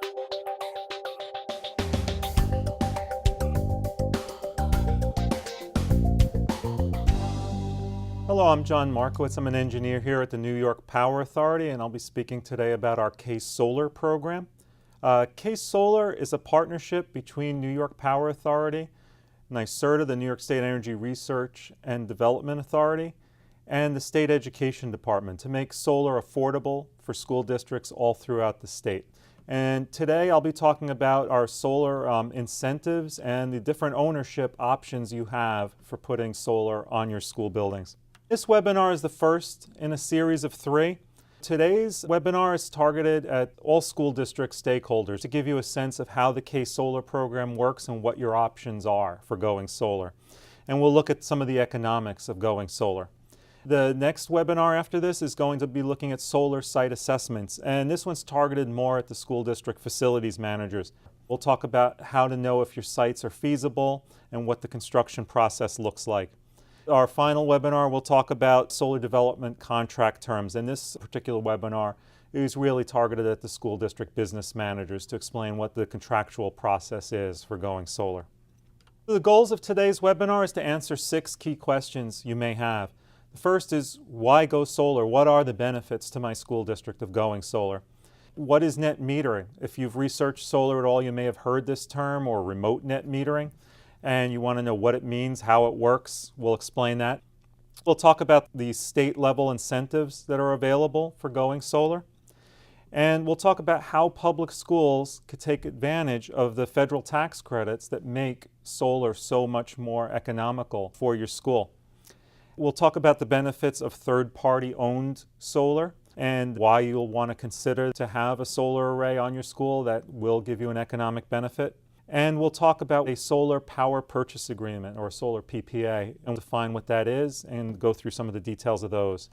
Hello, I'm John Markowitz. I'm an engineer here at the New York Power Authority, and I'll be speaking today about our Case Solar program. Case Solar is a partnership between New York Power Authority, NYSERDA, the New York State Energy Research and Development Authority, and the State Education Department to make solar affordable for school districts all throughout the state. And today I'll be talking about our solar incentives and the different ownership options you have for putting solar on your school buildings. This webinar is the first in a series of 3. Today's webinar is targeted at all school district stakeholders to give you a sense of how the Case Solar program works and what your options are for going solar. And we'll look at some of the economics of going solar. The next webinar after this is going to be looking at solar site assessments, and this one's targeted more at the school district facilities managers. We'll talk about how to know if your sites are feasible and what the construction process looks like. Our final webinar will talk about solar development contract terms, and this particular webinar is really targeted at the school district business managers to explain what the contractual process is for going solar. The goals of today's webinar is to answer 6 key questions you may have. The first is, why go solar? What are the benefits to my school district of going solar? What is net metering? If you've researched solar at all, you may have heard this term, or remote net metering, and you want to know what it means, how it works. We'll explain that. We'll talk about the state level incentives that are available for going solar. And we'll talk about how public schools could take advantage of the federal tax credits that make solar so much more economical for your school. We'll talk about the benefits of third-party owned solar and why you'll want to consider to have a solar array on your school that will give you an economic benefit. And we'll talk about a solar power purchase agreement, or a solar PPA, and define what that is and go through some of the details of those.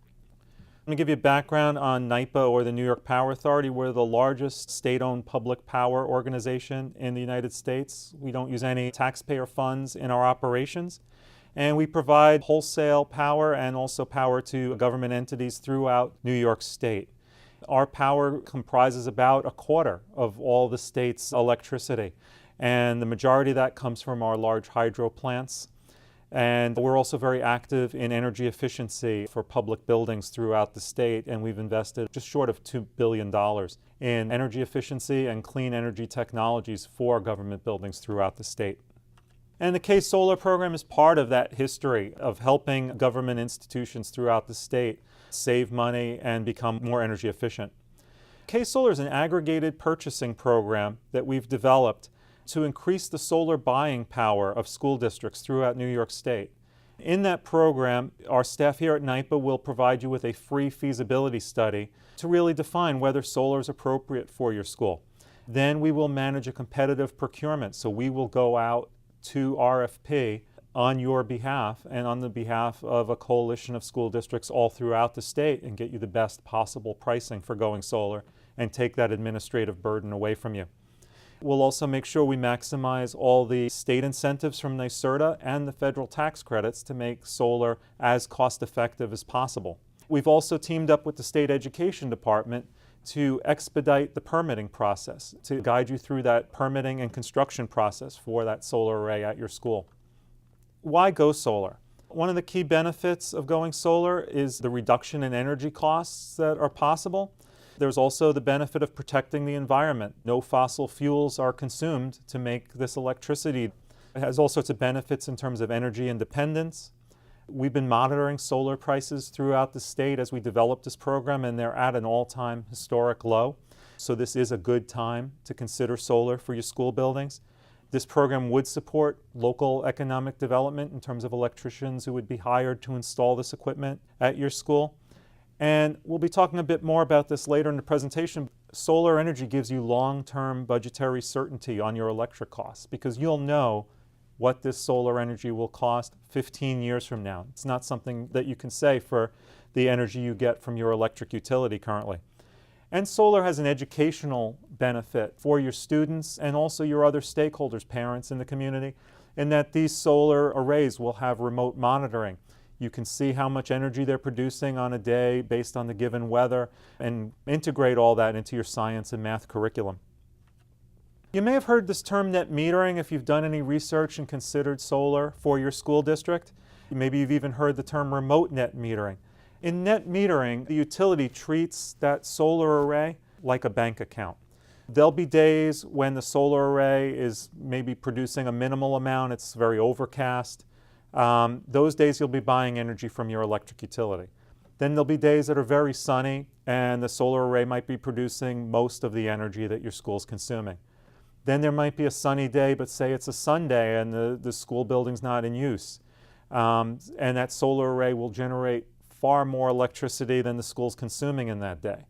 I'm going to give you a background on NYPA, or the New York Power Authority. We're the largest state-owned public power organization in the United States. We don't use any taxpayer funds in our operations. And we provide wholesale power and also power to government entities throughout New York State. Our power comprises about 1/4 of all the state's electricity, and the majority of that comes from our large hydro plants. And we're also very active in energy efficiency for public buildings throughout the state, and we've invested just short of $2 billion in energy efficiency and clean energy technologies for government buildings throughout the state. And the Case Solar program is part of that history of helping government institutions throughout the state save money and become more energy efficient. Case Solar is an aggregated purchasing program that we've developed to increase the solar buying power of school districts throughout New York State. In that program, our staff here at NYPA will provide you with a free feasibility study to really define whether solar is appropriate for your school. Then we will manage a competitive procurement, so we will go out to RFP on your behalf and on the behalf of a coalition of school districts all throughout the state and get you the best possible pricing for going solar and take that administrative burden away from you. We'll also make sure we maximize all the state incentives from NYSERDA and the federal tax credits to make solar as cost-effective as possible. We've also teamed up with the State Education Department to expedite the permitting process, to guide you through that permitting and construction process for that solar array at your school. Why go solar? One of the key benefits of going solar is the reduction in energy costs that are possible. There's also the benefit of protecting the environment. No fossil fuels are consumed to make this electricity. It has all sorts of benefits in terms of energy independence. We've been monitoring solar prices throughout the state as we develop this program, and they're at an all-time historic low. So this is a good time to consider solar for your school buildings. This program would support local economic development in terms of electricians who would be hired to install this equipment at your school. And we'll be talking a bit more about this later in the presentation. Solar energy gives you long-term budgetary certainty on your electric costs because you'll know what this solar energy will cost 15 years from now. It's not something that you can say for the energy you get from your electric utility currently. And solar has an educational benefit for your students and also your other stakeholders, parents in the community, in that these solar arrays will have remote monitoring. You can see how much energy they're producing on a day based on the given weather and integrate all that into your science and math curriculum. You may have heard this term net metering if you've done any research and considered solar for your school district. Maybe you've even heard the term remote net metering. In net metering, the utility treats that solar array like a bank account. There'll be days when the solar array is maybe producing a minimal amount, it's very overcast. Those days you'll be buying energy from your electric utility. Then there'll be days that are very sunny and the solar array might be producing most of the energy that your school's consuming. Then there might be a sunny day, but say it's a Sunday and the school building's not in use. And that solar array will generate far more electricity than the school's consuming in that day.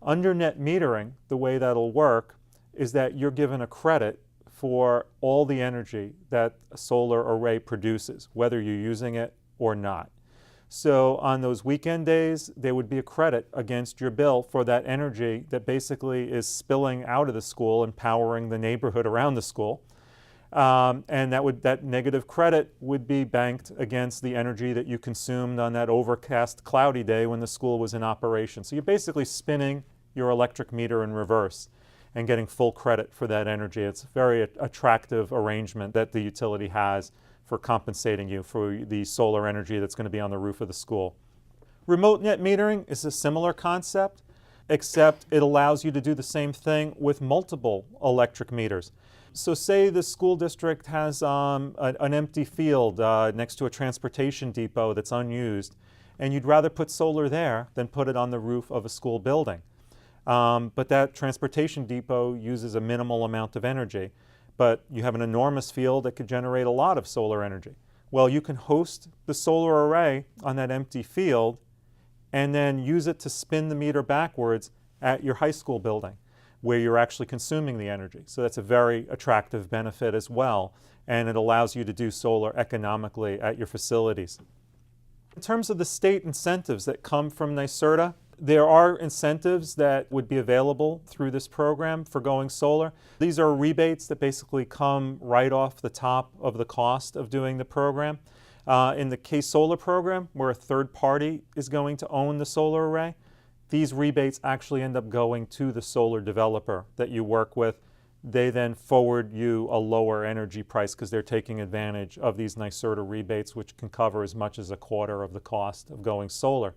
Under net metering, the way that'll work is that you're given a credit for all the energy that a solar array produces, whether you're using it or not. So on those weekend days, there would be a credit against your bill for that energy that basically is spilling out of the school and powering the neighborhood around the school. And that negative credit would be banked against the energy that you consumed on that overcast, cloudy day when the school was in operation. So you're basically spinning your electric meter in reverse and getting full credit for that energy. It's a very attractive arrangement that the utility has for compensating you for the solar energy that's going to be on the roof of the school. Remote net metering is a similar concept, except it allows you to do the same thing with multiple electric meters. So say the school district has an empty field next to a transportation depot that's unused, and you'd rather put solar there than put it on the roof of a school building. But that transportation depot uses a minimal amount of energy, but you have an enormous field that could generate a lot of solar energy. Well, you can host the solar array on that empty field and then use it to spin the meter backwards at your high school building, where you're actually consuming the energy. So that's a very attractive benefit as well, and it allows you to do solar economically at your facilities. In terms of the state incentives that come from NYSERDA, there are incentives that would be available through this program for going solar. These are rebates that basically come right off the top of the cost of doing the program. In the K-Solar program, where a third party is going to own the solar array, these rebates actually end up going to the solar developer that you work with. They then forward you a lower energy price because they're taking advantage of these NYSERDA rebates, which can cover as much as a quarter of the cost of going solar.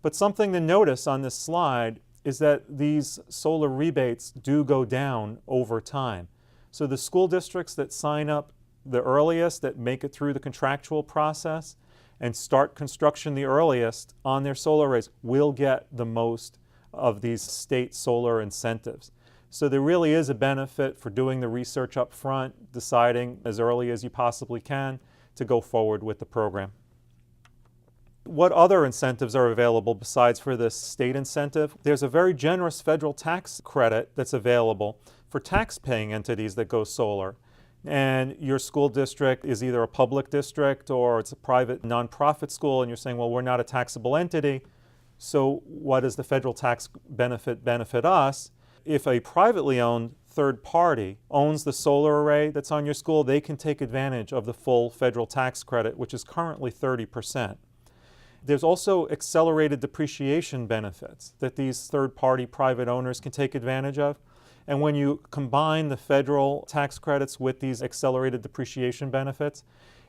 But something to notice on this slide is that these solar rebates do go down over time. So the school districts that sign up the earliest, that make it through the contractual process, and start construction the earliest on their solar arrays will get the most of these state solar incentives. So there really is a benefit for doing the research up front, deciding as early as you possibly can to go forward with the program. What other incentives are available besides for this state incentive? There's a very generous federal tax credit that's available for tax-paying entities that go solar. And your school district is either a public district or it's a private nonprofit school, and you're saying, well, we're not a taxable entity, so what does the federal tax benefit us? If a privately owned third party owns the solar array that's on your school, they can take advantage of the full federal tax credit, which is currently 30%. There's also accelerated depreciation benefits that these third-party private owners can take advantage of. And when you combine the federal tax credits with these accelerated depreciation benefits,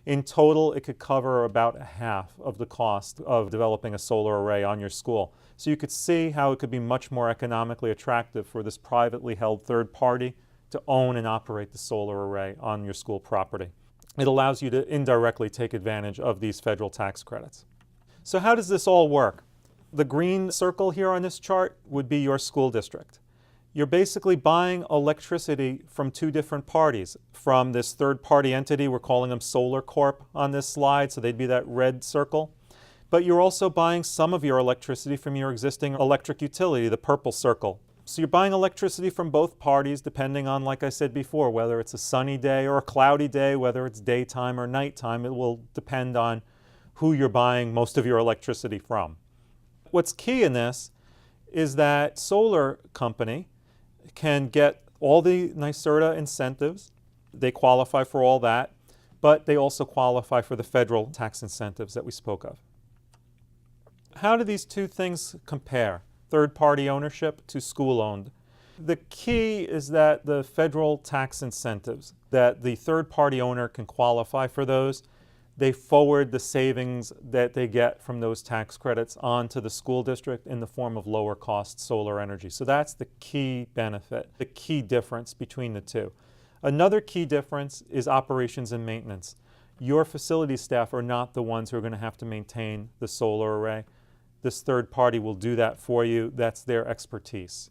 in total it could cover about half of the cost of developing a solar array on your school. So you could see how it could be much more economically attractive for this privately held third party to own and operate the solar array on your school property. It allows you to indirectly take advantage of these federal tax credits. So how does this all work? The green circle here on this chart would be your school district. You're basically buying electricity from two different parties. From this third-party entity, we're calling them Solar Corp on this slide, so they'd be that red circle. But you're also buying some of your electricity from your existing electric utility, the purple circle. So you're buying electricity from both parties depending on, like I said before, whether it's a sunny day or a cloudy day, whether it's daytime or nighttime. It will depend on who you're buying most of your electricity from. What's key in this is that solar company can get all the NYSERDA incentives. They qualify for all that, but they also qualify for the federal tax incentives that we spoke of. How do these two things compare? Third-party ownership to school-owned. The key is that the federal tax incentives, that the third-party owner can qualify for those, they forward the savings that they get from those tax credits onto the school district in the form of lower cost solar energy. So that's the key benefit, the key difference between the two. Another key difference is operations and maintenance. Your facility staff are not the ones who are going to have to maintain the solar array. This third party will do that for you. That's their expertise.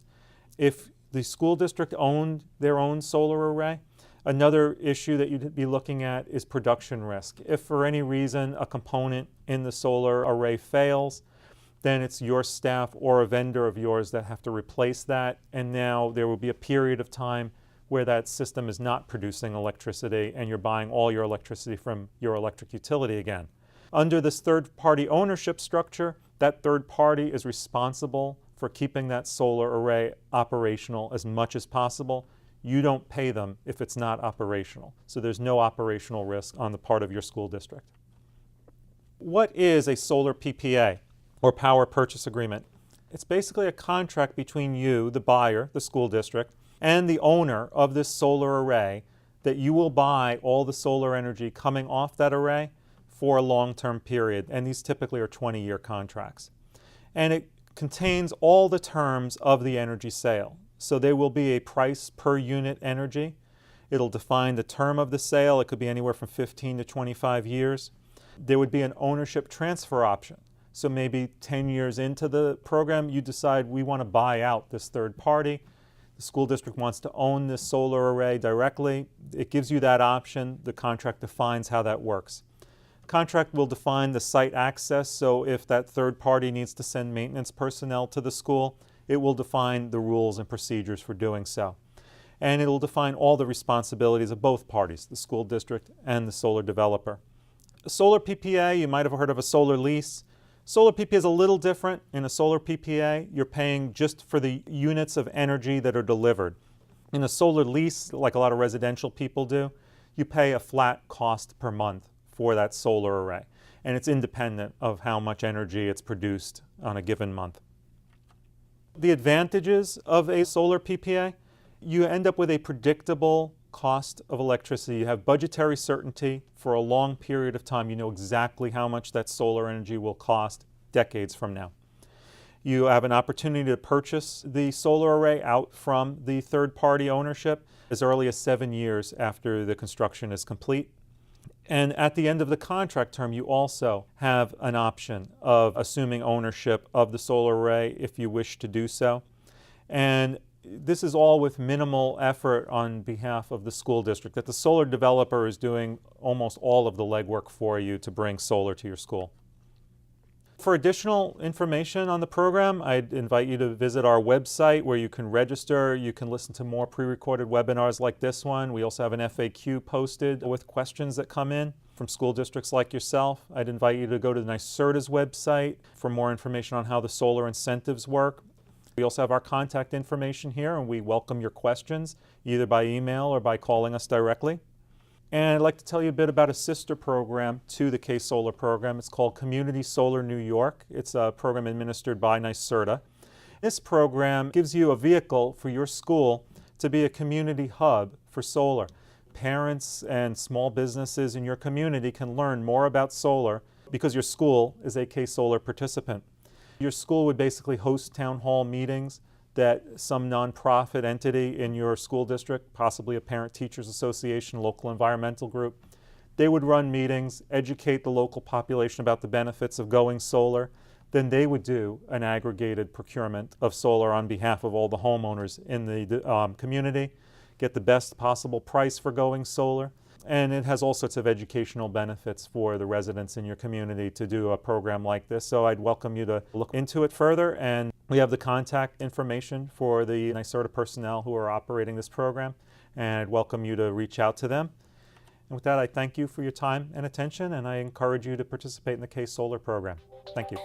If the school district owned their own solar array, another issue that you'd be looking at is production risk. If for any reason a component in the solar array fails, then it's your staff or a vendor of yours that have to replace that, and now there will be a period of time where that system is not producing electricity and you're buying all your electricity from your electric utility again. Under this third-party ownership structure, that third party is responsible for keeping that solar array operational as much as possible. You don't pay them if it's not operational. So there's no operational risk on the part of your school district. What is a solar PPA, or power purchase agreement? It's basically a contract between you, the buyer, the school district, and the owner of this solar array that you will buy all the solar energy coming off that array for a long-term period. And these typically are 20-year contracts. And it contains all the terms of the energy sale. So there will be a price per unit energy. It'll define the term of the sale. It could be anywhere from 15 to 25 years. There would be an ownership transfer option. So maybe 10 years into the program, you decide we want to buy out this third party. The school district wants to own this solar array directly. It gives you that option. The contract defines how that works. The contract will define the site access. So if that third party needs to send maintenance personnel to the school, it will define the rules and procedures for doing so. And it will define all the responsibilities of both parties, the school district and the solar developer. A solar PPA, you might have heard of a solar lease. Solar PPA is a little different. In a solar PPA, you're paying just for the units of energy that are delivered. In a solar lease, like a lot of residential people do, you pay a flat cost per month for that solar array. And it's independent of how much energy it's produced on a given month. The advantages of a solar PPA, you end up with a predictable cost of electricity. You have budgetary certainty for a long period of time. You know exactly how much that solar energy will cost decades from now. You have an opportunity to purchase the solar array out from the third-party ownership as early as 7 years after the construction is complete. And at the end of the contract term, you also have an option of assuming ownership of the solar array if you wish to do so. And this is all with minimal effort on behalf of the school district, that the solar developer is doing almost all of the legwork for you to bring solar to your school. For additional information on the program, I'd invite you to visit our website where you can register. You can listen to more pre-recorded webinars like this one. We also have an FAQ posted with questions that come in from school districts like yourself. I'd invite you to go to the NYSERDA's website for more information on how the solar incentives work. We also have our contact information here, and we welcome your questions either by email or by calling us directly. And I'd like to tell you a bit about a sister program to the K-Solar program. It's called Community Solar New York. It's a program administered by NYSERDA. This program gives you a vehicle for your school to be a community hub for solar. Parents and small businesses in your community can learn more about solar because your school is a K-Solar participant. Your school would basically host town hall meetings that some nonprofit entity in your school district, possibly a parent-teachers association, local environmental group, they would run meetings, educate the local population about the benefits of going solar. Then they would do an aggregated procurement of solar on behalf of all the homeowners in the community, get the best possible price for going solar. And it has all sorts of educational benefits for the residents in your community to do a program like this. So I'd welcome you to look into it further. And we have the contact information for the NYSERDA personnel who are operating this program. And I'd welcome you to reach out to them. And with that, I thank you for your time and attention, and I encourage you to participate in the K-Solar program. Thank you.